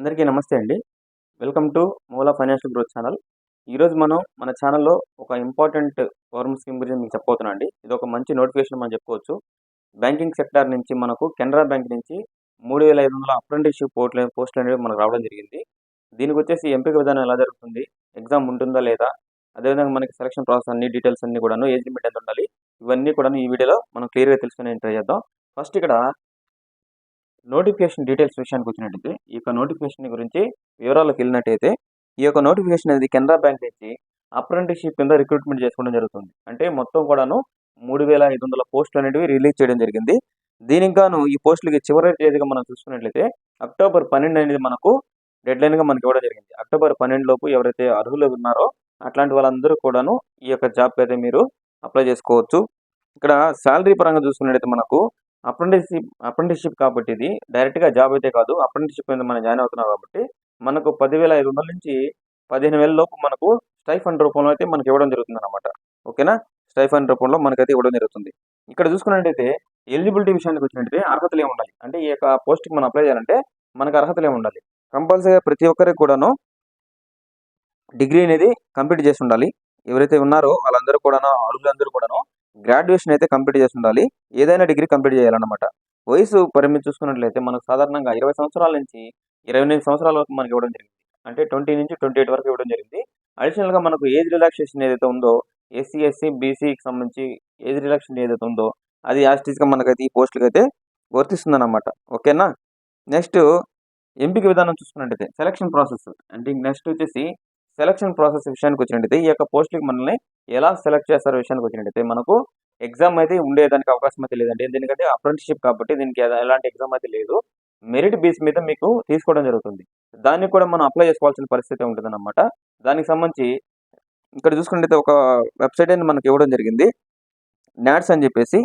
అందరికీ నమస్తే అండి. వెల్కమ్ టు మూలా ఫైనాన్షియల్ గ్రోత్ ఛానల్. ఈరోజు మనం మన ఛానల్‌లో ఒక ఇంపార్టెంట్ గవర్నమెంట్ స్కీమ్ గురించి మీకు చెప్పబోతున్నా అండి. ఇది ఒక మంచి నోటిఫికేషన్ మనం చెప్పుకోవచ్చు. బ్యాంకింగ్ సెక్టార్ నుంచి మనకు కెనరా బ్యాంక్ నుంచి 3500 అప్రెంటిస్‌షిప్ పోస్టులు అనేవి మనకు రావడం జరిగింది. దీనికొచ్చేసి ఎంపిక విధానం ఎలా జరుగుతుంది? ఎగ్జామ్ ఉంటుందా లేదా? అదేవిధంగా మనకి సెలక్షన్ ప్రాసెస్ అన్ని డీటెయిల్స్ అన్నీ కూడాను, ఏజ్ లిమిట్ ఎంత ఉండాలి? ఇవన్నీ కూడాను ఈ వీడియోలో మనం క్లియర్‌గా తెలుసుకునే ట్రై చేద్దాం. ఫస్ట్ ఇక్కడ నోటిఫికేషన్ డీటెయిల్స్ విషయానికి వచ్చినట్టయితే, ఈ యొక్క నోటిఫికేషన్ గురించి వివరాలకు వెళ్ళినట్టయితే, ఈ యొక్క నోటిఫికేషన్ అనేది కెనరా బ్యాంక్ నుంచి అప్రెంటిస్‌షిప్ కింద రిక్రూట్మెంట్ చేసుకోవడం జరుగుతుంది. అంటే మొత్తం కూడాను 3500 పోస్టులు అనేటివి రిలీజ్ చేయడం జరిగింది. దీనికి గాను ఈ పోస్టులకి చివరి తేదీగా మనం చూసుకున్నట్లయితే అక్టోబర్ 12 అనేది మనకు డెడ్‌లైన్‌గా మనకి ఇవ్వడం జరిగింది. అక్టోబర్ 12 లోపు ఎవరైతే అర్హులు ఉన్నారో అట్లాంటి వాళ్ళందరూ కూడాను ఈ యొక్క జాబ్‌కి అయితే మీరు అప్లై చేసుకోవచ్చు. ఇక్కడ సాలరీ పరంగా చూసుకున్నట్టయితే మనకు అప్రెంటిస్‌షిప్ కాబట్టి ఇది డైరెక్ట్‌గా జాబ్ అయితే కాదు. అప్రెంటిస్‌షిప్ మీద మనం జాయిన్ అవుతున్నాం కాబట్టి మనకు 10,500 నుంచి 15,000 లోపు మనకు స్టైఫండ్ రూపంలో అయితే మనకి ఇవ్వడం జరుగుతుందన్నమాట. ఓకేనా? స్టైఫండ్ రూపంలో మనకైతే ఇవ్వడం జరుగుతుంది. ఇక్కడ చూసుకున్నట్టయితే ఎలిజిబిలిటీ విషయానికి వచ్చినట్టయితే అర్హతలు ఏమి ఉండాలి అంటే ఈ యొక్క పోస్ట్‌కి మనం అప్లై చేయాలంటే మనకు అర్హతలు ఏమి ఉండాలి? కంపల్సరీగా ప్రతి ఒక్కరికి కూడాను డిగ్రీ అనేది కంప్లీట్ చేసి ఉండాలి. ఎవరైతే ఉన్నారో వాళ్ళందరూ కూడాను అర్హులందరూ కూడాను గ్రాడ్యుయేషన్ అయితే కంప్లీట్ చేసి ఉండాలి. ఏదైనా డిగ్రీ కంప్లీట్ చేయాలన్నమాట. వయసు పరిమితి చూసుకున్నట్లయితే మనకు సాధారణంగా 20 సంవత్సరాల నుంచి 28 సంవత్సరాల వరకు మనకి ఇవ్వడం జరిగింది. అంటే 20 నుంచి 28 వరకు ఇవ్వడం జరిగింది. అడిషనల్‌గా మనకు ఏజ్ రిలాక్సేషన్ ఏదైతే ఉందో ఎస్సీ, ఎస్టీ, బీసీకి సంబంధించి ఏజ్ రిలాక్సేషన్ ఏదైతే ఉందో అది యాజ్ టీజ్‌గా మనకైతే ఈ పోస్టులకైతే వర్తిస్తుందన్నమాట. ఓకేనా? నెక్స్ట్ ఎంపిక విధానం చూసుకున్నట్టయితే సెలక్షన్ ప్రాసెస్ అంటే నెక్స్ట్ వచ్చేసి సెలక్షన్ ప్రాసెస్ విషయానికి వచ్చినట్టయితే ఈ యొక్క పోస్టులకి మనల్ని ఎలా సెలెక్ట్ చేస్తారో విషయానికి వచ్చినట్టయితే మనకు ఎగ్జామ్ అయితే ఉండేదానికి అవకాశం అయితే లేదండి. ఎందుకంటే అప్రెంటిస్‌షిప్ కాబట్టి దీనికి ఎలాంటి ఎగ్జామ్ అయితే లేదు. మెరిట్ బేస్ మీద మీకు తీసుకోవడం జరుగుతుంది. దానికి కూడా మనం అప్లై చేసుకోవాల్సిన పరిస్థితి ఉంటుందన్నమాట. దానికి సంబంధించి ఇక్కడ చూసుకున్నట్టయితే ఒక వెబ్సైట్ అనేది మనకి ఇవ్వడం జరిగింది. నాట్స్ అని చెప్పేసి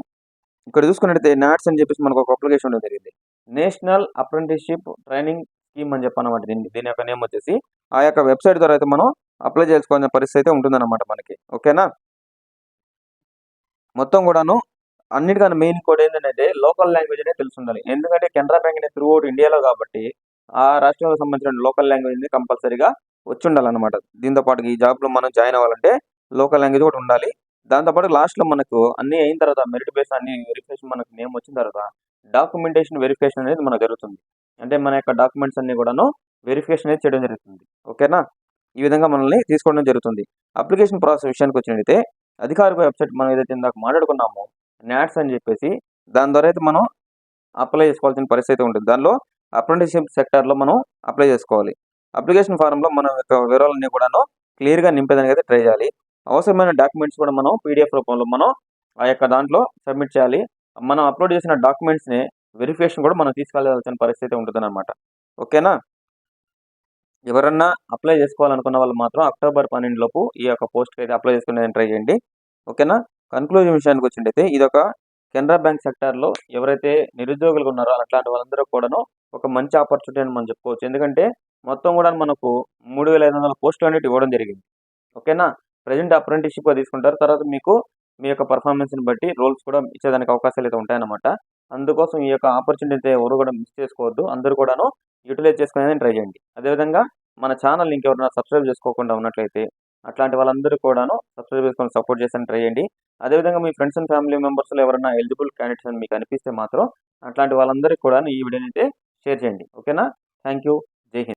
ఇక్కడ చూసుకున్నట్టయితే నాట్స్ అని చెప్పేసి మనకు ఒక అప్లికేషన్ ఉండడం జరిగింది. నేషనల్ అప్రెంటిస్‌షిప్ ట్రైనింగ్ స్కీమ్ అని చెప్పనమాట దీని యొక్క నేమ్ వచ్చేసి. ఆ యొక్క వెబ్సైట్ ద్వారా అయితే మనం అప్లై చేసుకోవాల్సిన పరిస్థితి అయితే ఉంటుందన్నమాట మనకి. ఓకేనా? మొత్తం కూడాను అన్నిటికన్నా మెయిన్ కూడా ఏంటంటే లోకల్ లాంగ్వేజ్ అనేది తెలిసి ఉండాలి. ఎందుకంటే కెనరా బ్యాంక్ అనేది త్రూ అవుట్ ఇండియాలో కాబట్టి ఆ రాష్ట్రానికి సంబంధించిన లోకల్ లాంగ్వేజ్ అనేది కంపల్సరీగా వచ్చి ఉండాలన్నమాట. దీంతో పాటు ఈ జాబ్‌లో మనం జాయిన్ అవ్వాలంటే లోకల్ లాంగ్వేజ్ కూడా ఉండాలి. దాంతో పాటు లాస్ట్‌లో మనకు అన్నీ అయిన తర్వాత మెరిట్ బేస్ అన్ని వెరిఫికేషన్ మనకు నేమ్ వచ్చిన తర్వాత డాక్యుమెంటేషన్ వెరిఫికేషన్ అనేది మనకు జరుగుతుంది. అంటే మన యొక్క డాక్యుమెంట్స్ అన్నీ కూడాను వెరిఫికేషన్ అనేది చేయడం జరుగుతుంది. ఓకేనా? ఈ విధంగా మనల్ని తీసుకోవడం జరుగుతుంది. అప్లికేషన్ ప్రాసెస్ విషయానికి వచ్చినట్టయితే అధికారిక వెబ్సైట్ మనం ఏదైతే ఇందాక మాట్లాడుకున్నామో నాట్స్ అని చెప్పేసి దాని ద్వారా అయితే మనం అప్లై చేసుకోవాల్సిన పరిస్థితి ఉంటుంది. దానిలో అప్రెంటిస్‌షిప్ సెక్టార్‌లో మనం అప్లై చేసుకోవాలి. అప్లికేషన్ ఫారంలో మన యొక్క వివరాలన్నీ కూడాను క్లియర్‌గా నింపేదానికి అయితే ట్రై చేయాలి. అవసరమైన డాక్యుమెంట్స్ కూడా మనం పీడీఎఫ్ రూపంలో మనం ఆ యొక్క దాంట్లో సబ్మిట్ చేయాలి. మనం అప్లోడ్ చేసిన డాక్యుమెంట్స్‌ని వెరిఫికేషన్ కూడా మనం తీసుకెళ్లాల్సిన పరిస్థితి ఉంటుందన్నమాట. ఓకేనా? ఎవరన్నా అప్లై చేసుకోవాలనుకున్న వాళ్ళు మాత్రం అక్టోబర్ 12 లోపు ఈ యొక్క పోస్ట్‌కి అయితే అప్లై చేసుకునేదానికి ట్రై చేయండి. ఓకేనా? కన్క్లూజన్ విషయానికి వచ్చినట్టయితే ఇదొక కెనరా బ్యాంక్ సెక్టార్‌లో ఎవరైతే నిరుద్యోగులుగా ఉన్నారో అట్లాంటి వాళ్ళందరూ కూడాను ఒక మంచి ఆపర్చునిటీ అని మనం చెప్పుకోవచ్చు. ఎందుకంటే మొత్తం కూడా మనకు 3500 పోస్టులు అనేటివి ఇవ్వడం జరిగింది. ఓకేనా? ప్రెజెంట్ అప్రెంటిస్‌షిప్‌గా తీసుకుంటారు. తర్వాత మీకు మీ యొక్క పెర్ఫార్మన్స్‌ని బట్టి రోల్స్ కూడా ఇచ్చేదానికి అవకాశాలు అయితే ఉంటాయన్నమాట. అందుకోసం ఈ యొక్క ఆపర్చునిటీ అయితే ఎవరు కూడా మిస్ చేసుకోవద్దు. అందరూ కూడాను యుటిలైజ్ చేసుకునేదానికి ట్రై చేయండి. అదేవిధంగా మన ఛానల్‌ని ఇంకెవరైనా సబ్స్క్రైబ్ చేసుకోకుండా ఉన్నట్లయితే అట్లాంటి వాళ్ళందరూ కూడాను సబ్స్క్రైబ్ చేసుకొని సపోర్ట్ చేసేదానికి ట్రై చేయండి. అదేవిధంగా మీ ఫ్రెండ్స్ అండ్ ఫ్యామిలీ మెంబర్స్‌లో ఎవరైనా ఎలిజిబుల్ క్యాండిడేట్స్ అని మీకు అనిపిస్తే మాత్రం అట్లాంటి వాళ్ళందరికీ కూడాను ఈ వీడియోని అయితే షేర్ చేయండి. ఓకేనా? Thank you. జై హింద్.